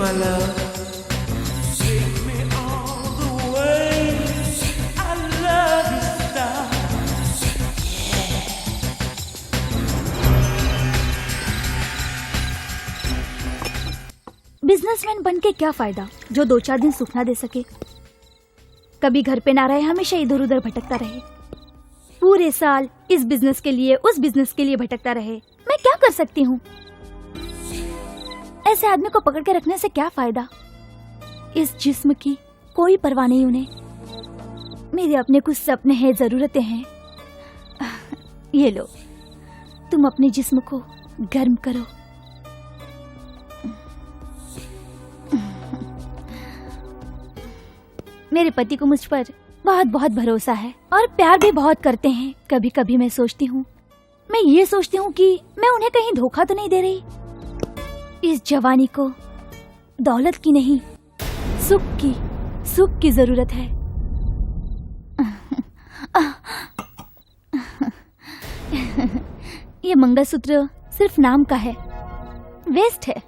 my love. Take me all the way. I love you, star. Businessman बन के क्या फायदा जो 2-4 दिन सुख ना दे सके। कभी घर पे ना रहे, हमेशा इधर उधर भटकता रहे, पूरे साल इस बिजनेस के लिए उस बिजनेस के लिए भटकता रहे। मैं क्या कर सकती हूँ? ऐसे आदमी को पकड़ के रखने से क्या फायदा? इस जिस्म की कोई परवाह नहीं उन्हें। मेरे अपने कुछ सपने हैं, जरूरतें हैं। ये लो, तुम अपने जिस्म को गर्म करो। मेरे पति को मुझ पर बहुत बहुत भरोसा है और प्यार भी बहुत करते हैं। कभी कभी मैं ये सोचती हूँ कि मैं उन्हें कहीं धोखा तो नहीं दे रही। इस जवानी को दौलत की नहीं, सुख की जरूरत है। ये मंगलसूत्र सिर्फ नाम का है, वेस्ट है।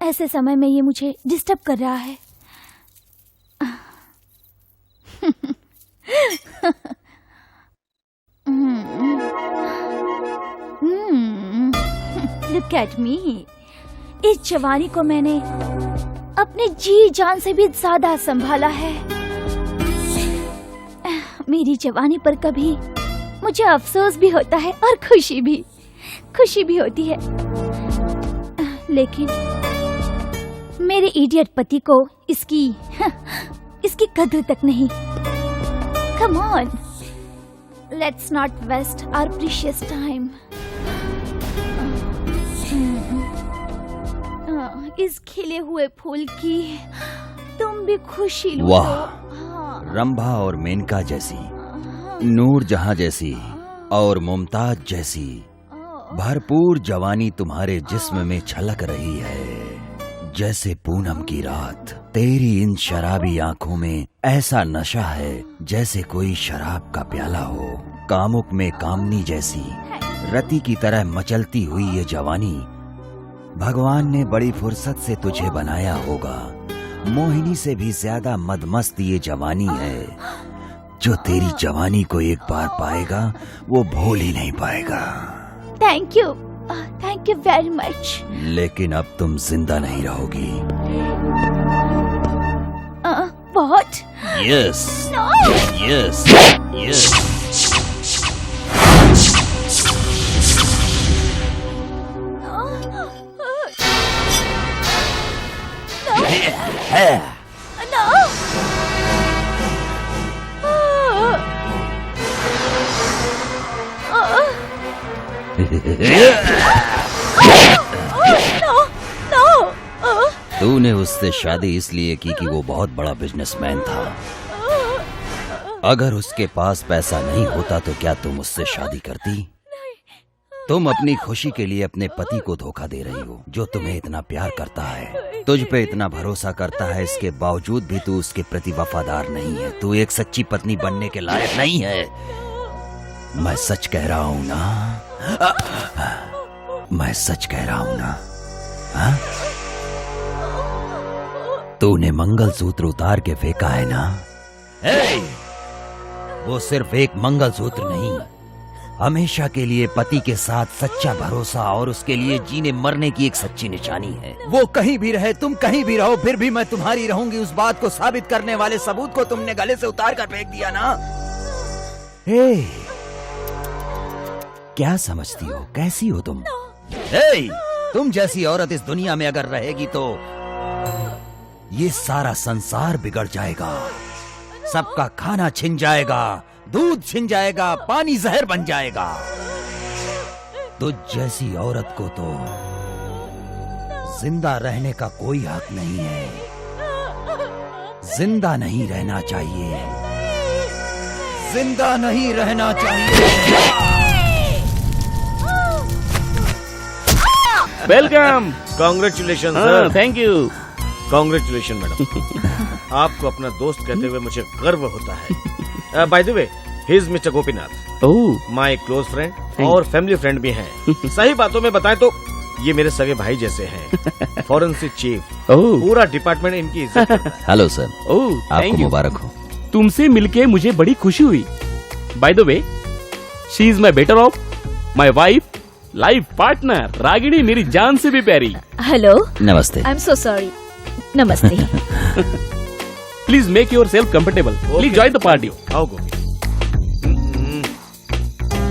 ऐसे समय में ये मुझे डिस्टर्ब कर रहा है। Look at me. इस जवानी को मैंने अपने जी जान से भी ज्यादा संभाला है। मेरी जवानी पर कभी मुझे अफसोस भी होता है और खुशी भी होती है, लेकिन मेरे इडियट पति को इसकी कद्र तक नहीं। Come on, let's not waste our precious time. इस खिले हुए फूल की तुम भी खुशी लो। वाह, रंभा और मेनका जैसी, नूरजहां जैसी और मुमताज जैसी भरपूर जवानी तुम्हारे जिस्म में छलक रही है। जैसे पूनम की रात, तेरी इन शराबी आंखों में ऐसा नशा है जैसे कोई शराब का प्याला हो। कामुक में कामनी जैसी रति की तरह मचलती हुई ये जवानी, भगवान ने बड़ी फुर्सत से तुझे बनाया होगा। मोहिनी से भी ज्यादा मदमस्त ये जवानी है। जो तेरी जवानी को एक बार पाएगा वो भूल ही नहीं पाएगा। Thank you very much. लेकिन अब तुम जिंदा नहीं रहोगी। What? Yes. No. Yes. Yes. तूने उससे शादी इसलिए की कि वो बहुत बड़ा बिजनेसमैन था। अगर उसके पास पैसा नहीं होता तो क्या तुम उससे शादी करती? तुम अपनी खुशी के लिए अपने पति को धोखा दे रही हो, जो तुम्हें इतना प्यार करता है, तुझ पे इतना भरोसा करता है। इसके बावजूद भी तू उसके प्रति वफादार नहीं है। तू एक सच्ची पत्नी बनने के लायक नहीं है। मैं सच कह रहा हूँ ना? मैं सच कह रहा हूँ ना? हाँ? तूने मंगलसूत्र उतार के फेंका है ना? वो सिर्फ एक मंगलसूत्र नहीं, हमेशा के लिए पति के साथ सच्चा भरोसा और उसके लिए जीने मरने की एक सच्ची निशानी है। वो कहीं भी रहे, तुम कहीं भी रहो, फिर भी मैं तुम्हारी रहूंगी। उस बात को साबित करने वाले सबूत को तुमने गले से उतार कर फेंक दिया ना? क्या समझती हो? कैसी हो तुम? तुम जैसी औरत इस दुनिया में अगर रहेगी तो ये सारा संसार बिगड़ जाएगा। सबका खाना छिन जाएगा, दूध छिन जाएगा, पानी जहर बन जाएगा। तुझ जैसी औरत को तो जिंदा रहने का कोई हक नहीं है। जिंदा नहीं रहना चाहिए, जिंदा नहीं रहना चाहिए। Welcome, congratulation sir. Thank you. Congratulation madam. आपको अपना दोस्त कहते हुए मुझे गर्व होता है। Bye the way, he is mister Gopinath, my close friend और फैमिली फ्रेंड भी हैं। सही बातों में बताएं तो ये मेरे सगे भाई जैसे हैं। फॉरेंसिक चीफ, ओह पूरा डिपार्टमेंट इनकी इज्जत करता है। हेलो सर, ओह आपको थैंक यू। मुबारक हो। तुमसे मिलके मुझे बड़ी खुशी हुई। By the way, she is my better half, my wife, life partner. Ragini मेरी जान से भी प्यारी। हेलो, नमस्ते। I am so sorry. नमस्ते। Please make yourself comfortable. Please join the party. आओ गोपी।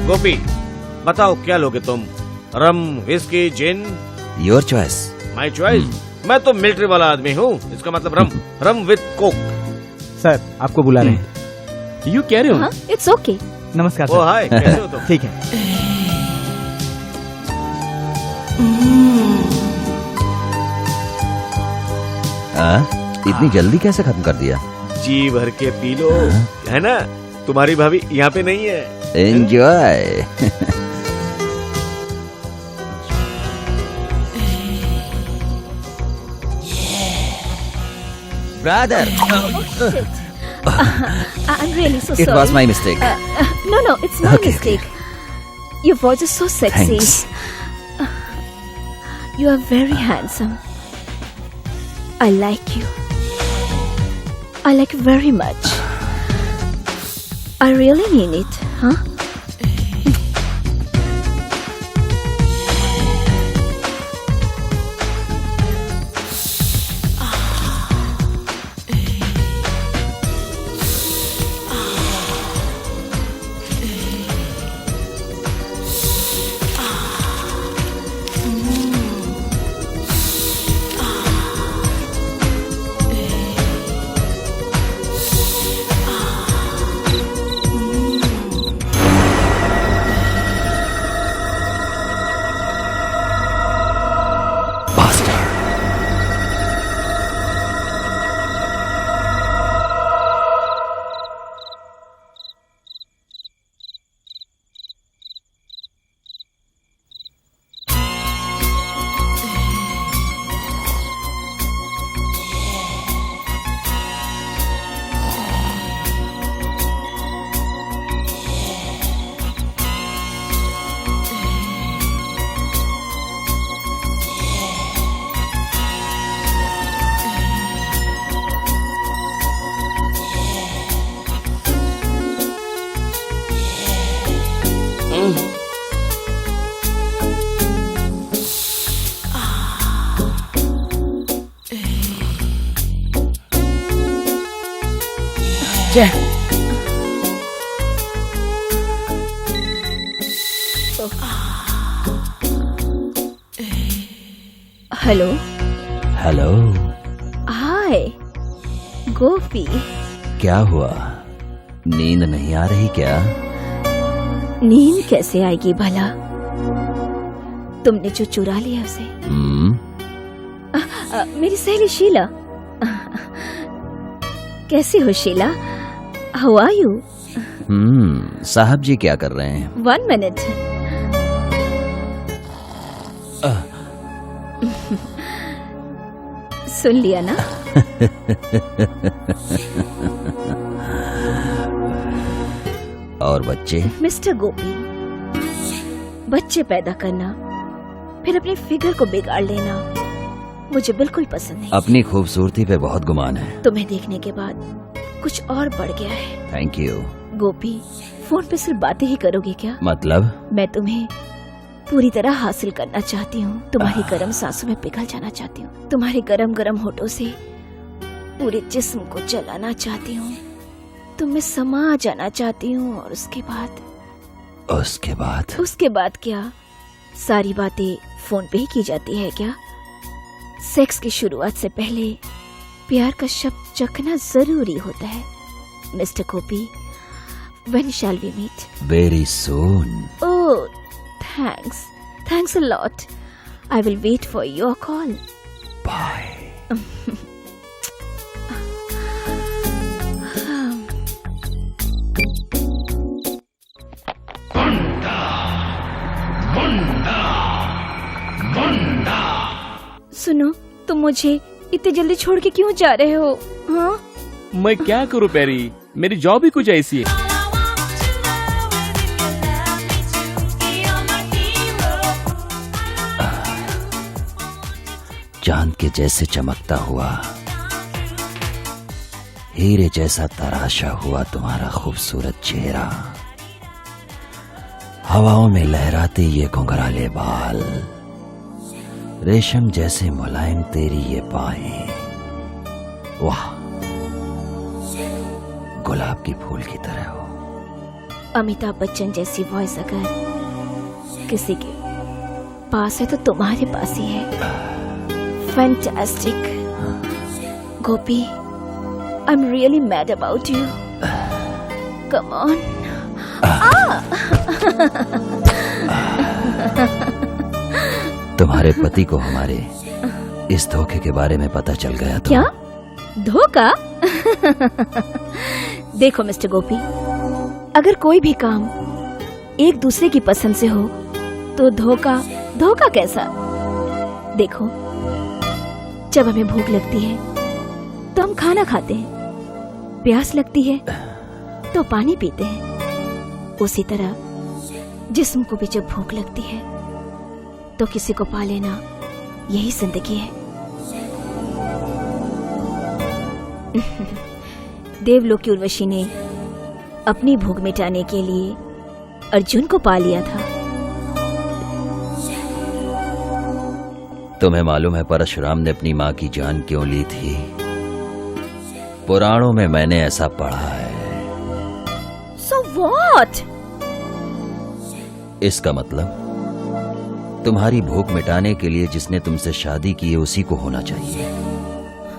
गोपी, बताओ क्या लोगे तुम? Rum, whisky, gin? Your choice. My choice. मैं तो मिलिट्री वाला आदमी हूँ, इसका मतलब rum, rum with Coke. Sir आपको बुला रहे हैं। You carry on. हाँ, इट्स ओके। नमस्कार ओ सर। हाय, कैसे हो तुम? ठीक है। इतनी जल्दी कैसे खत्म कर दिया? जी भर के पी लो, है ना? तुम्हारी भाभी यहाँ पे नहीं है। Enjoy. Brother, I'm really so it sorry. was my mistake. No, it's my Okay, mistake. Your voice is so sexy. Thanks. You are very handsome. I like you. I like you very much. I really mean it, huh? Hello. Hello. Hi Gopi. क्या हुआ, नींद नहीं आ रही क्या? नींद कैसे आएगी भला? तुमने जो चुरा लिया उसे। मेरी सहेली शीला। कैसी हो शीला? How are you? साहब जी क्या कर रहे हैं? 1 मिनट। सुन लिया ना? और बच्चे? मिस्टर गोपी, बच्चे पैदा करना फिर अपनी फिगर को बिगाड़ लेना मुझे बिल्कुल पसंद नहीं। अपनी खूबसूरती पे बहुत गुमान है। तुम्हें देखने के बाद कुछ और बढ़ गया है। Thank you. गोपी, फोन पे सिर्फ बातें ही करोगे क्या? मतलब? मैं तुम्हें पूरी तरह हासिल करना चाहती हूँ। तुम्हारी गर्म सांसों में पिघल जाना चाहती हूँ। तुम्हारे गरम गरम होठों से पूरे जिस्म को जलाना चाहती हूँ। तुम में समा जाना चाहती हूँ। और उसके बाद क्या? सारी बातें फोन पे ही की जाती है क्या? सेक्स की शुरुआत से पहले प्यार का शब्द चखना जरूरी होता है। Mister Gopi, when shall we meet? Very soon. Oh, thanks a lot. I will wait for your call. Bye. सुनो, तुम मुझे इतनी जल्दी छोड़ के क्यों जा रहे हो? हाँ? मैं क्या करूं पैरी, मेरी जॉब ही कुछ ऐसी है। चांद के जैसे चमकता हुआ, हीरे जैसा तराशा हुआ तुम्हारा खूबसूरत चेहरा, हवाओं में लहराते ये घुंघराले बाल, रेशम जैसे मुलायम तेरी ये बाहें, वाह गुलाब की फूल की तरह हो। अमिताभ बच्चन जैसी वॉइस अगर किसी के पास है तो तुम्हारे पास ही है। Fantastic Gopi, I am really mad about you. Come on. तुम्हारे पति को हमारे इस धोखे के बारे में पता चल गया तो क्या धोखा? देखो मिस्टर गोपी, अगर कोई भी काम एक दूसरे की पसंद से हो तो धोखा कैसा? देखो, जब हमें भूख लगती है तो हम खाना खाते हैं, प्यास लगती है तो पानी पीते हैं। उसी तरह जिस्म को भी जब भूख लगती है तो किसी को पा लेना, यही जिंदगी है। देवलोक की उर्वशी ने अपनी भूख मिटाने के लिए अर्जुन को पा लिया था। तुम्हें मालूम है परशुराम ने अपनी माँ की जान क्यों ली थी? पुराणों में मैंने ऐसा पढ़ा है। So what? इसका मतलब तुम्हारी भूख मिटाने के लिए जिसने तुमसे शादी की है उसी को होना चाहिए।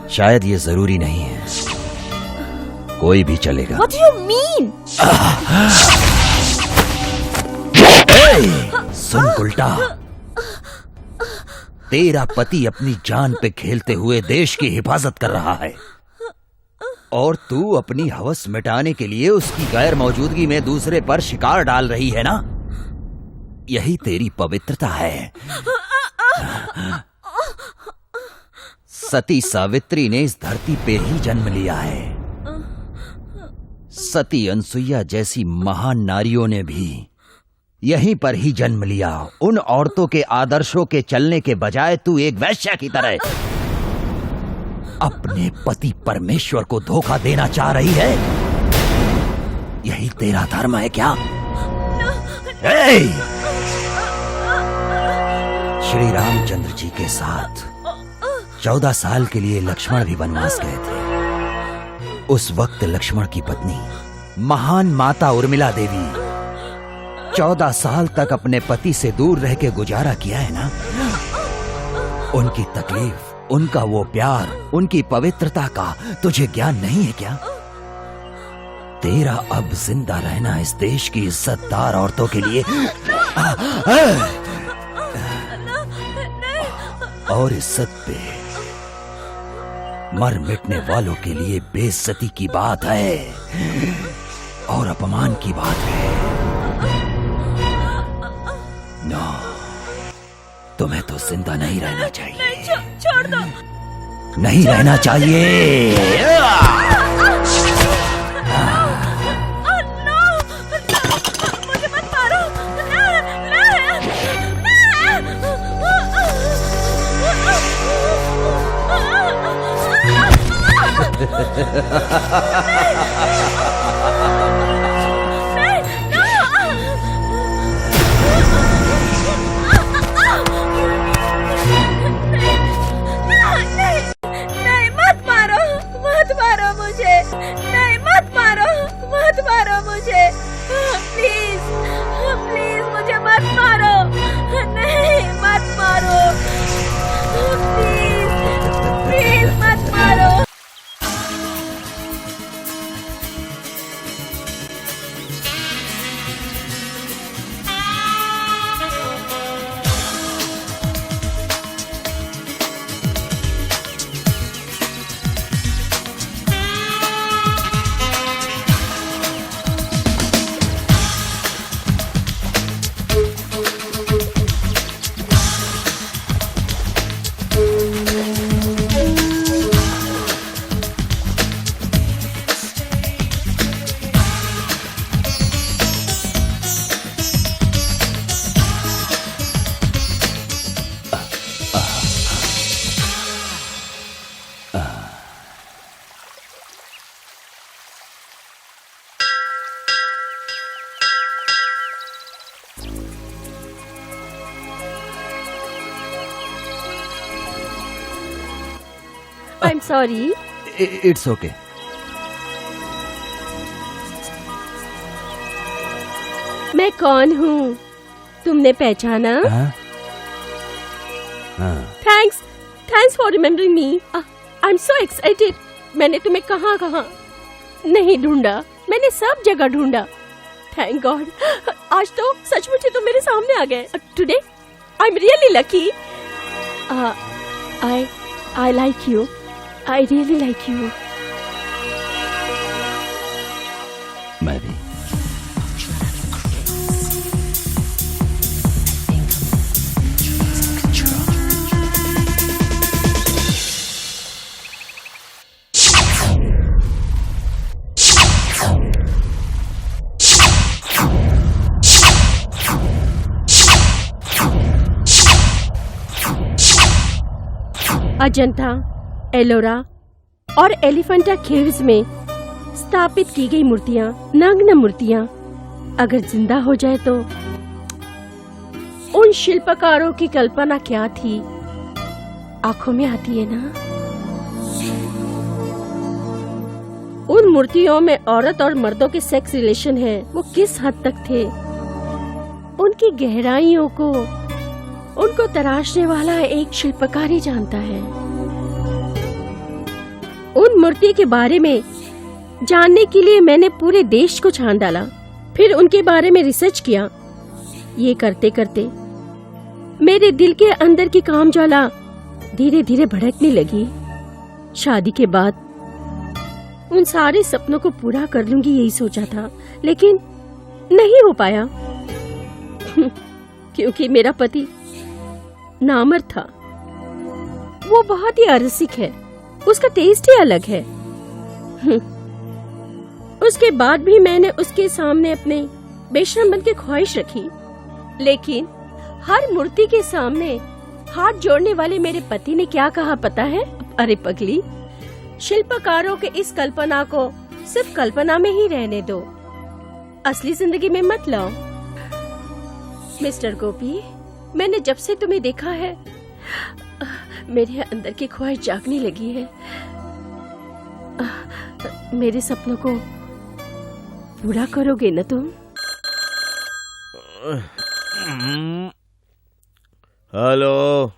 शायद ये जरूरी नहीं है, कोई भी चलेगा। What do you mean? सुन उल्टा, तेरा पति अपनी जान पे खेलते हुए देश की हिफाजत कर रहा है और तू अपनी हवस मिटाने के लिए उसकी गैर मौजूदगी में दूसरे पर शिकार डाल रही है ना? यही तेरी पवित्रता है। सती सावित्री ने इस धरती पे ही जन्म लिया है। सती अनसुईया जैसी महान नारियों ने भी यहीं पर ही जन्म लिया। उन औरतों के आदर्शों के चलने के बजाय तू एक वैश्या की तरह अपने पति परमेश्वर को धोखा देना चाह रही है। यही तेरा धर्म है क्या? श्री रामचंद्र जी के साथ 14 साल के लिए लक्ष्मण भी वनवास गए थे। उस वक्त लक्ष्मण की पत्नी महान माता उर्मिला देवी 14 साल तक अपने पति से दूर रह के गुजारा किया है ना? उनकी तकलीफ, उनका वो प्यार, उनकी पवित्रता का तुझे ज्ञान नहीं है क्या? तेरा अब जिंदा रहना इस देश की इज्जतदार औरतों के लिए और इज्जत पे मर मिटने वालों के लिए बेइज्जती की बात है और अपमान की बात है। नो, तुम्हें तो जिंदा नहीं रहना चाहिए। नहीं, छोड़ दो। नहीं रहना चाहिए। मुझे मत मारो। मुझे प्लीज प्लीज मुझे मत मारो। नहीं, मत मारो। प्लीज प्लीज मत मारो। I am sorry. It's okay. मैं कौन हूँ तुमने पहचाना? Thanks for remembering me. I am so excited. मैंने तुम्हें कहाँ कहाँ नहीं ढूंढा, मैंने सब जगह ढूंढा। थैंक गॉड, आज तो सचमुच तुम मेरे सामने आ गए। Today I am really lucky. I like you, I really like you. मैं भी। अजंता, एलोरा और एलिफेंटा केव्स में स्थापित की गई मूर्तियां, नग्न मूर्तियां, अगर जिंदा हो जाए तो उन शिल्पकारों की कल्पना क्या थी, आंखों में आती है ना। उन मूर्तियों में औरत और मर्दों के सेक्स रिलेशन है, वो किस हद तक थे, उनकी गहराइयों को उनको तराशने वाला एक शिल्पकार ही जानता है। उन मूर्ति के बारे में जानने के लिए मैंने पूरे देश को छान डाला, फिर उनके बारे में रिसर्च किया। ये करते करते मेरे दिल के अंदर की कामज्वाला धीरे धीरे भड़कने लगी। शादी के बाद उन सारे सपनों को पूरा कर लूंगी, यही सोचा था, लेकिन नहीं हो पाया क्योंकि मेरा पति नामर्द था। वो बहुत ही अरसिक है, उसका टेस्ट ही अलग है। उसके बाद भी मैंने उसके सामने अपने बेशरम बन के ख्वाहिश रखी, लेकिन हर मूर्ति के सामने हाथ जोड़ने वाले मेरे पति ने क्या कहा पता है? अरे पगली, शिल्पकारों के इस कल्पना को सिर्फ कल्पना में ही रहने दो, असली जिंदगी में मत लाओ। मिस्टर गोपी, मैंने जब से तुम्हें देखा है मेरे अंदर की ख्वाहिश जागने लगी है। मेरे सपनों को पूरा करोगे न तुम? हेलो।